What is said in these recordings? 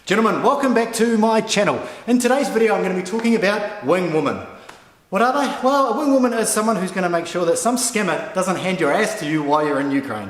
Gentlemen, welcome back to my channel. In today's video I'm going to be talking about wing woman. What are they? Well, a wing woman is someone who's going to make sure that some scammer doesn't hand your ass to you while you're in Ukraine.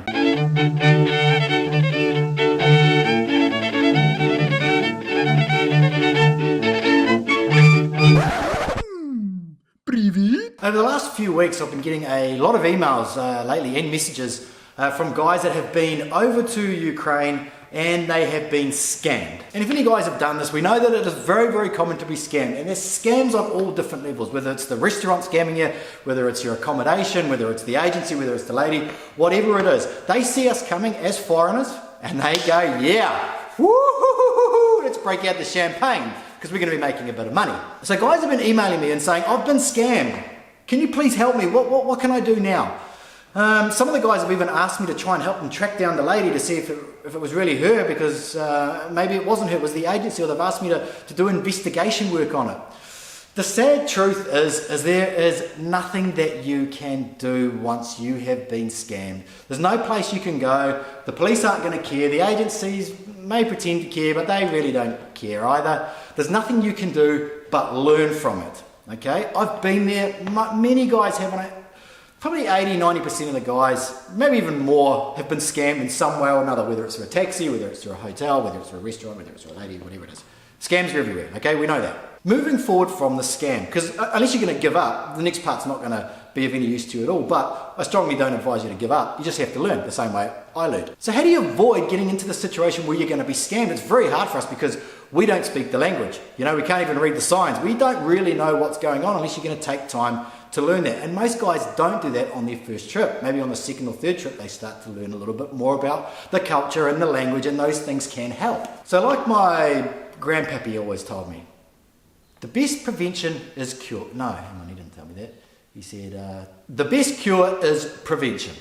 Over the last few weeks I've been getting a lot of emails lately and messages from guys that have been over to Ukraine and they have been scammed. And if any guys have done this, we know that it is very, very common to be scammed. And there's scams on all different levels, whether it's the restaurant scamming you, whether it's your accommodation, whether it's the agency, whether it's the lady, whatever it is. They see us coming as foreigners and they go, yeah, woo-hoo-hoo-hoo-hoo, let's break out the champagne because we're going to be making a bit of money. So guys have been emailing me and saying, I've been scammed. Can you please help me? What can I do now? Some of the guys have even asked me to try and help them track down the lady to see if it was really her, because maybe it wasn't her, it was the agency, or they've asked me to do investigation work on it. The sad truth is there is nothing that you can do once you have been scammed. There's no place you can go. The police aren't going to care. The agencies may pretend to care, but they really don't care either. There's nothing you can do but learn from it. Okay, I've been there. Many guys haven't. Probably 80–90% of the guys, maybe even more, have been scammed in some way or another, whether it's through a taxi, whether it's through a hotel, whether it's through a restaurant, whether it's through a lady, whatever it is. Scams are everywhere, okay? We know that. Moving forward from the scam, because unless you're going to give up, the next part's not going to be of any use to you at all, but I strongly don't advise you to give up. You just have to learn the same way I learned. So how do you avoid getting into the situation where you're going to be scammed? It's very hard for us because we don't speak the language. You know, we can't even read the signs. We don't really know what's going on unless you're going to take time to learn that. And most guys don't do that on their first trip. Maybe on the second or third trip they start to learn a little bit more about the culture and the language, and those things can help. So like my grandpappy always told me, the best prevention is cure. No, hang on, he didn't tell me that. He said, the best cure is prevention.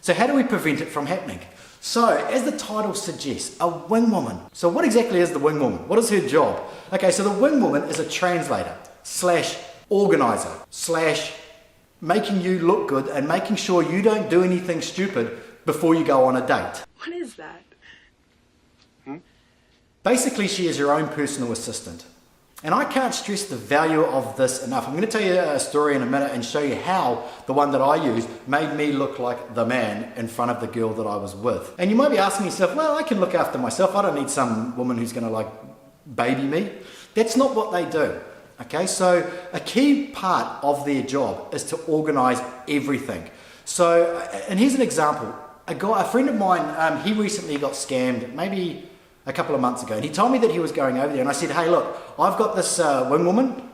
So how do we prevent it from happening? So, as the title suggests, a wing woman. So what exactly is the wing woman? What is her job? Okay, so the wing woman is a translator / organizer / making you look good and making sure you don't do anything stupid before you go on a date. What is that? Basically, she is your own personal assistant. And I can't stress the value of this enough. I'm going to tell you a story in a minute and show you how the one that I used made me look like the man in front of the girl that I was with. And you might be asking yourself, well, I can look after myself. I don't need some woman who's going to like baby me. That's not what they do. Okay, so a key part of their job is to organize everything. So, and here's an example. A friend of mine, he recently got scammed, maybe a couple of months ago, and he told me that he was going over there, and I said, hey look, I've got this wing woman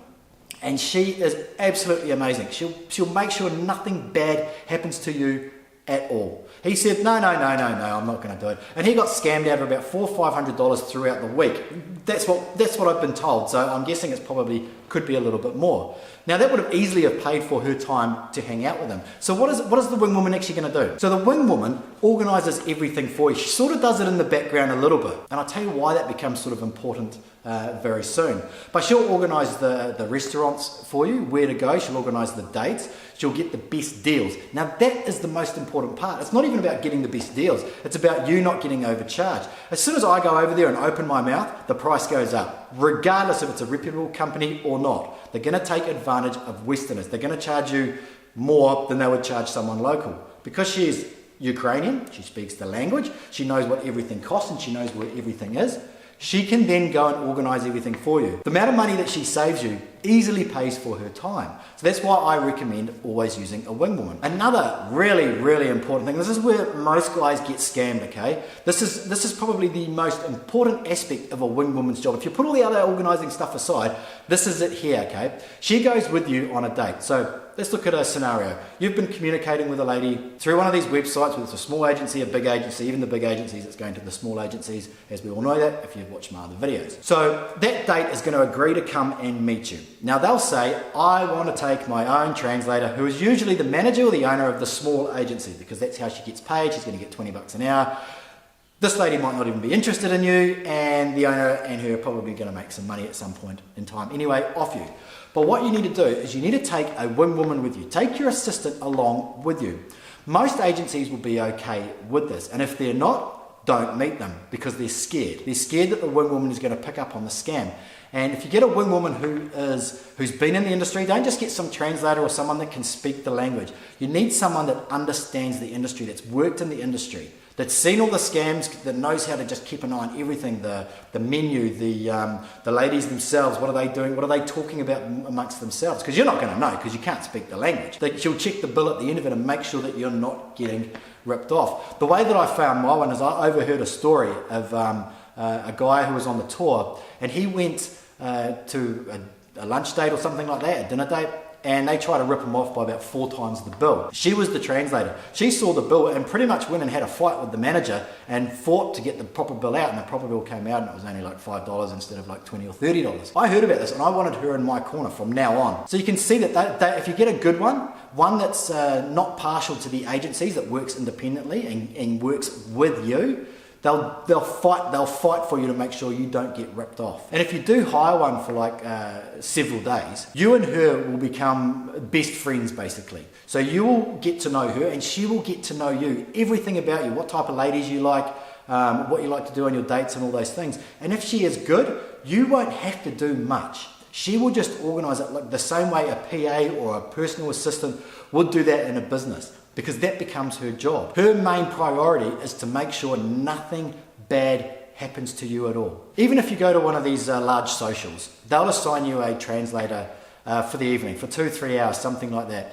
and she is absolutely amazing. She'll make sure nothing bad happens to you at all. He said, no, I'm not going to do it. And he got scammed out of about $400 or $500 throughout the week. That's what I've been told, so I'm guessing it's probably could be a little bit more. Now that would have easily have paid for her time to hang out with him. So what is the wing woman actually going to do? So the wing woman organizes everything for you. She sort of does it in the background a little bit. And I'll tell you why that becomes sort of important very soon. But she'll organize the restaurants for you, where to go. She'll organize the dates. She'll get the best deals. Now that is the most important part. It's not even about getting the best deals. It's about you not getting overcharged. As soon as I go over there and open my mouth, the price goes up, regardless if it's a reputable company or not. They're going to take advantage of Westerners. They're going to charge you more than they would charge someone local. Because she is Ukrainian, she speaks the language, she knows what everything costs and she knows where everything is. She can then go and organize everything for you. The amount of money that she saves you easily pays for her time. So that's why I recommend always using a wing woman. Another really, really important thing, this is where most guys get scammed, okay? This is probably the most important aspect of a wing woman's job. If you put all the other organizing stuff aside, this is it here, okay? She goes with you on a date. So let's look at a scenario. You've been communicating with a lady through one of these websites, whether it's a small agency, a big agency, even the big agencies, it's going to the small agencies, as we all know that if you've watched my other videos. So that date is going to agree to come and meet you. Now they'll say, I want to take my own translator, who is usually the manager or the owner of the small agency, because that's how she gets paid. She's going to get 20 bucks an hour. This lady might not even be interested in you, and the owner and her are probably going to make some money at some point in time. Anyway, off you. But what you need to do is you need to take a wing woman with you. Take your assistant along with you. Most agencies will be okay with this, and if they're not, don't meet them because they're scared. They're scared that the wing woman is going to pick up on the scam. And if you get a wing woman who's been in the industry, don't just get some translator or someone that can speak the language. You need someone that understands the industry, that's worked in the industry, that's seen all the scams, that knows how to just keep an eye on everything, the menu, the ladies themselves, what are they doing, what are they talking about amongst themselves, because you're not going to know because you can't speak the language. She'll check the bill at the end of it and make sure that you're not getting ripped off. The way that I found my one is I overheard a story of a guy who was on the tour, and he went to a lunch date or something like that, a dinner date, and they tried to rip him off by about 4 times the bill. She was the translator. She saw the bill and pretty much went and had a fight with the manager and fought to get the proper bill out, and the proper bill came out and it was only like $5 instead of like $20 or $30. I heard about this and I wanted her in my corner from now on. So you can see that if you get a good one that's not partial to the agencies, that works independently and works with you, They'll fight for you to make sure you don't get ripped off. And if you do hire one for like several days, you and her will become best friends basically. So you will get to know her and she will get to know you, everything about you, what type of ladies you like, what you like to do on your dates and all those things. And if she is good, you won't have to do much. She will just organise it like the same way a PA or a personal assistant would do that in a business, because that becomes her job. Her main priority is to make sure nothing bad happens to you at all. Even if you go to one of these large socials, they'll assign you a translator for the evening, for 2-3 hours, something like that.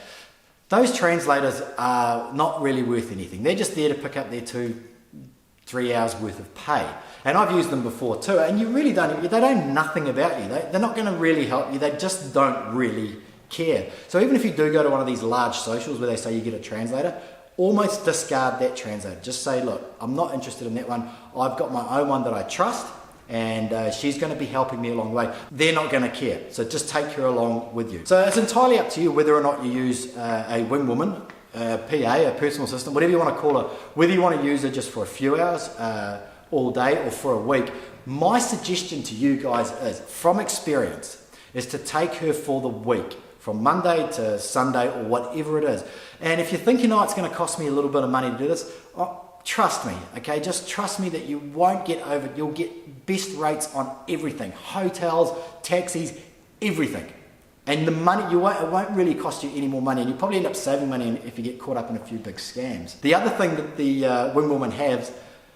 Those translators are not really worth anything. They're just there to pick up their 2-3 hours worth of pay. And I've used them before too, and they know nothing about you. They're not going to really help you. They just don't really care. So even if you do go to one of these large socials where they say you get a translator, almost discard that translator. Just say, look, I'm not interested in that one. I've got my own one that I trust, and she's going to be helping me along the way. They're not going to care. So just take her along with you. So it's entirely up to you whether or not you use a wing woman, a PA, a personal assistant, whatever you want to call her, whether you want to use her just for a few hours, all day, or for a week. My suggestion to you guys is, from experience, is to take her for the week, from Monday to Sunday or whatever it is. And if you're thinking, oh, it's going to cost me a little bit of money to do this, trust me, okay? Just trust me that you won't get over, you'll get best rates on everything. Hotels, taxis, everything. And the money, it won't really cost you any more money, and you probably end up saving money if you get caught up in a few big scams. The other thing that the wing woman has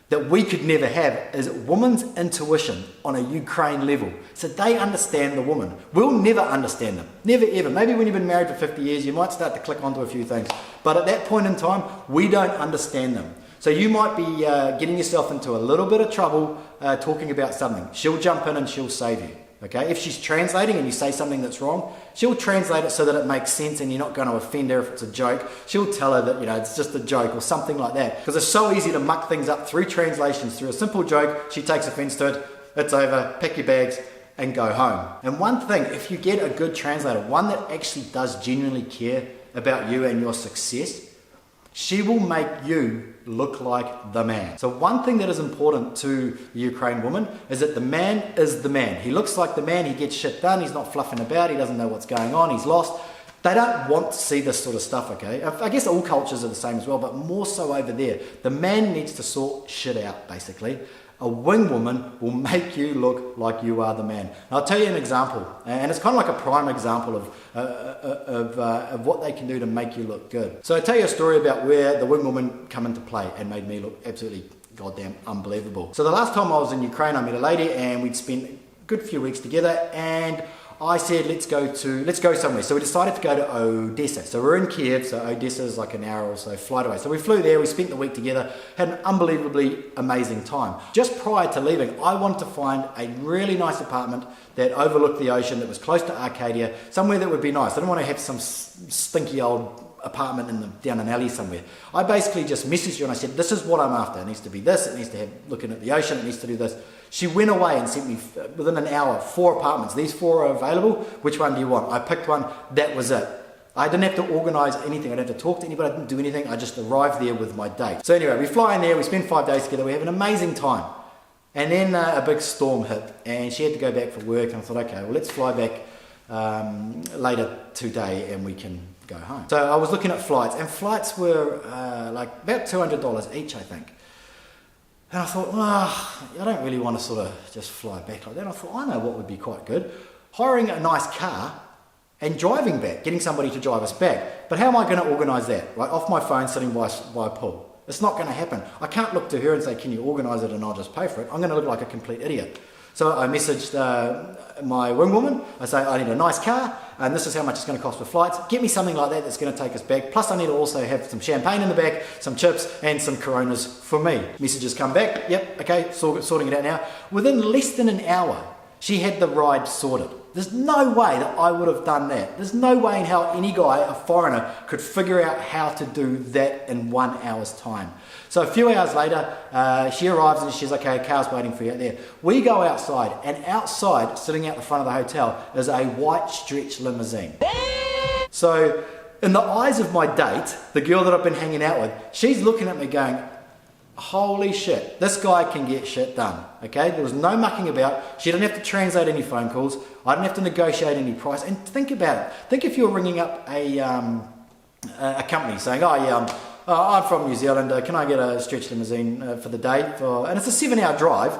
that we could never have is woman's intuition on a Ukraine level. So they understand the woman. We'll never understand them. Never ever. Maybe when you've been married for 50 years, you might start to click onto a few things. But at that point in time, we don't understand them. So you might be getting yourself into a little bit of trouble talking about something. She'll jump in and she'll save you. Okay, if she's translating and you say something that's wrong, she'll translate it so that it makes sense and you're not going to offend her if it's a joke. She'll tell her that, it's just a joke or something like that. Because it's so easy to muck things up through translations, through a simple joke. She takes offense to it, it's over, pack your bags and go home. And one thing, if you get a good translator, one that actually does genuinely care about you and your success, she will make you look like the man. So one thing that is important to the Ukraine woman is that the man is the man. He looks like the man, he gets shit done, he's not fluffing about, he doesn't know what's going on, he's lost. They don't want to see this sort of stuff, okay? I guess all cultures are the same as well, but more so over there. The man needs to sort shit out, basically. A wing woman will make you look like you are the man. Now, I'll tell you an example, and it's kind of like a prime example of what they can do to make you look good. So I'll tell you a story about where the wing woman come into play and made me look absolutely goddamn unbelievable. So the last time I was in Ukraine, I met a lady and we'd spent a good few weeks together, and I said, let's go somewhere. So we decided to go to Odessa. So we're in Kiev, so Odessa is like an hour or so flight away. So we flew there, we spent the week together, had an unbelievably amazing time. Just prior to leaving, I wanted to find a really nice apartment that overlooked the ocean, that was close to Arcadia, somewhere that would be nice. I didn't want to have some stinky old apartment down an alley somewhere. I basically just messaged her and I said, this is what I'm after. It needs to be this, it needs to have looking at the ocean, it needs to do this. She went away and sent me, within an hour, 4 apartments. These 4 are available. Which one do you want? I picked one. That was it. I didn't have to organise anything. I didn't have to talk to anybody. I didn't do anything. I just arrived there with my date. So anyway, we fly in there. We spend 5 days together. We have an amazing time. And then a big storm hit and she had to go back for work. And I thought, okay, well, let's fly back later today and we can go home. So I was looking at flights, and flights were like about $200 each, I think. And I thought, I don't really want to sort of just fly back like that. And I thought, I know what would be quite good. Hiring a nice car and driving back, getting somebody to drive us back. But how am I going to organise that? Right, off my phone, sitting by a pool. It's not going to happen. I can't look to her and say, can you organise it and I'll just pay for it. I'm going to look like a complete idiot. So I messaged my wing woman. I say, I need a nice car and this is how much it's going to cost for flights. Get me something like that that's going to take us back. Plus I need to also have some champagne in the back, some chips and some Coronas for me. Messages come back. Yep, okay, sorting it out now. Within less than an hour, she had the ride sorted. There's no way that I would have done that. There's no way in how any guy, a foreigner, could figure out how to do that in 1 hour's time. So a few hours later, she arrives and she's like, okay, car's waiting for you out there. We go outside, and outside, sitting out the front of the hotel, is a white stretch limousine. So in the eyes of my date, the girl that I've been hanging out with, she's looking at me going, holy shit, this guy can get shit done, okay? There was no mucking about. She didn't have to translate any phone calls. I didn't have to negotiate any price. And think about it. Think if you're ringing up a company saying, oh yeah, I'm from New Zealand, can I get a stretch limousine for the day? And it's a 7-hour drive.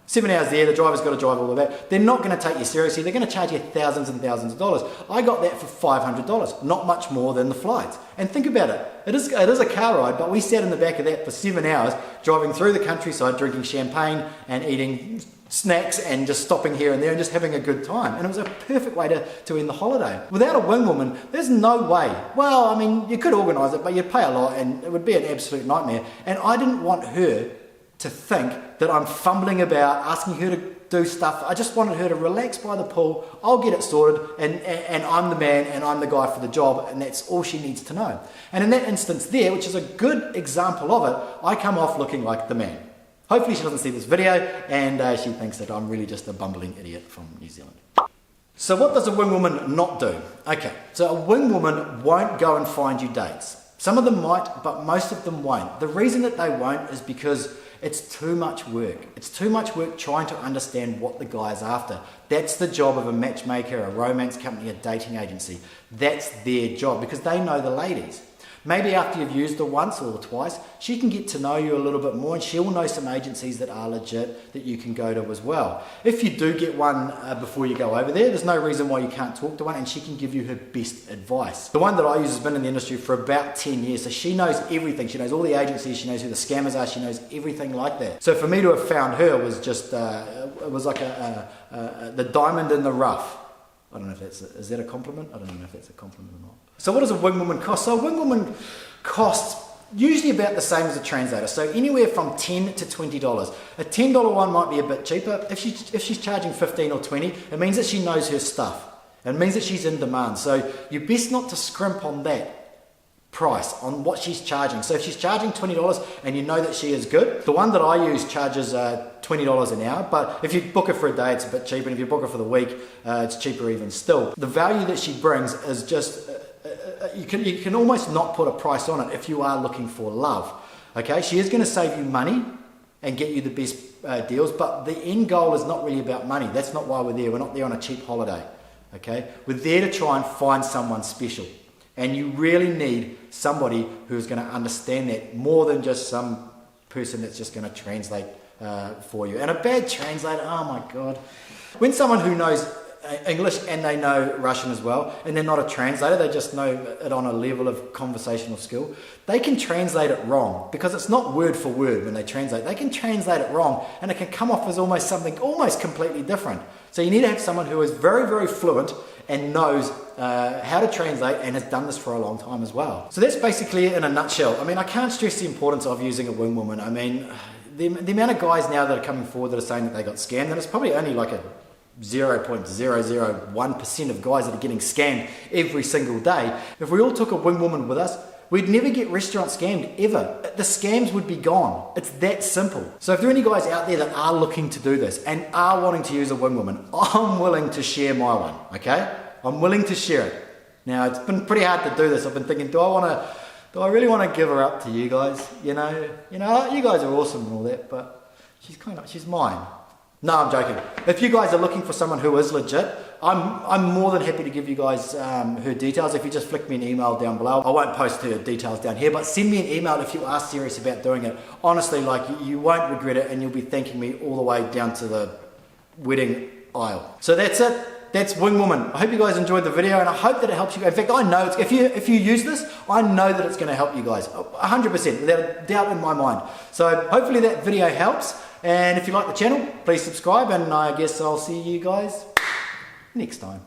7 hours there, the driver's got to drive all the way back. They're not going to take you seriously. They're going to charge you thousands and thousands of dollars. I got that for $500, not much more than the flights. And think about it. It is a car ride, but we sat in the back of that for 7 hours, driving through the countryside, drinking champagne and eating snacks and just stopping here and there and just having a good time. And it was a perfect way to end the holiday. Without a wing woman, there's no way. Well, I mean, you could organise it, but you'd pay a lot and it would be an absolute nightmare. And I didn't want her to think that I'm fumbling about, asking her to do stuff. I just wanted her to relax by the pool. I'll get it sorted, and I'm the man and I'm the guy for the job, and that's all she needs to know. And in that instance there, which is a good example of it, I come off looking like the man. Hopefully she doesn't see this video and she thinks that I'm really just a bumbling idiot from New Zealand. So what does a wing woman not do? Okay, so a wing woman won't go and find you dates. Some of them might, but most of them won't. The reason that they won't is because it's too much work. It's too much work trying to understand what the guy is after. That's the job of a matchmaker, a romance company, a dating agency. That's their job because they know the ladies. Maybe after you've used her once or twice, she can get to know you a little bit more and she'll know some agencies that are legit that you can go to as well. If you do get one before you go over there, there's no reason why you can't talk to one and she can give you her best advice. The one that I use has been in the industry for about 10 years, so she knows everything. She knows all the agencies, she knows who the scammers are, she knows everything like that. So for me to have found her was just, it was like the diamond in the rough. I don't know if is that a compliment? I don't know if that's a compliment or not. So what does a wing woman cost? So a wing woman costs usually about the same as a translator. So anywhere from $10 to $20. A $10 one might be a bit cheaper. If she's charging 15 or 20, it means that she knows her stuff. It means that she's in demand. So you're best not to scrimp on that price, on what she's charging. So if she's charging $20 and you know that she is good, the one that I use charges $20 an hour, but if you book her for a day, it's a bit cheaper, and if you book her for the week, it's cheaper even still. The value that she brings is just, you can almost not put a price on it if you are looking for love. Okay, she is going to save you money and get you the best deals, but the end goal is not really about money. That's not why we're there. We're not there on a cheap holiday. Okay, we're there to try and find someone special. And you really need somebody who's going to understand that more than just some person that's just going to translate for you. And a bad translator, oh my God. When someone who knows English and they know Russian as well, and they're not a translator, they just know it on a level of conversational skill, they can translate it wrong because it's not word for word when they translate. They can translate it wrong and it can come off as almost something almost completely different. So you need to have someone who is very, very fluent and knows how to translate and has done this for a long time as well. So that's basically it in a nutshell. I mean, I can't stress the importance of using a wing woman. I mean, the amount of guys now that are coming forward that are saying that they got scammed, and it's probably only like a 0.001% of guys that are getting scammed every single day. If we all took a wing woman with us, we'd never get restaurant scammed ever. The scams would be gone. It's that simple. So if there are any guys out there that are looking to do this and are wanting to use a wing woman, I'm willing to share my one, okay? I'm willing to share it. Now, it's been pretty hard to do this. I've been thinking, do I really want to give her up to you guys? You know, you guys are awesome and all that, but she's mine. No, I'm joking. If you guys are looking for someone who is legit, I'm more than happy to give you guys her details. If you just flick me an email down below, I won't post her details down here, but send me an email if you are serious about doing it. Honestly, like, you won't regret it, and you'll be thanking me all the way down to the wedding aisle. So that's it. That's Wing Woman. I hope you guys enjoyed the video, and I hope that it helps you. In fact, I know if you use this, I know that it's going to help you guys 100%, without a doubt in my mind. So hopefully that video helps, and if you like the channel, please subscribe, and I guess I'll see you guys next time.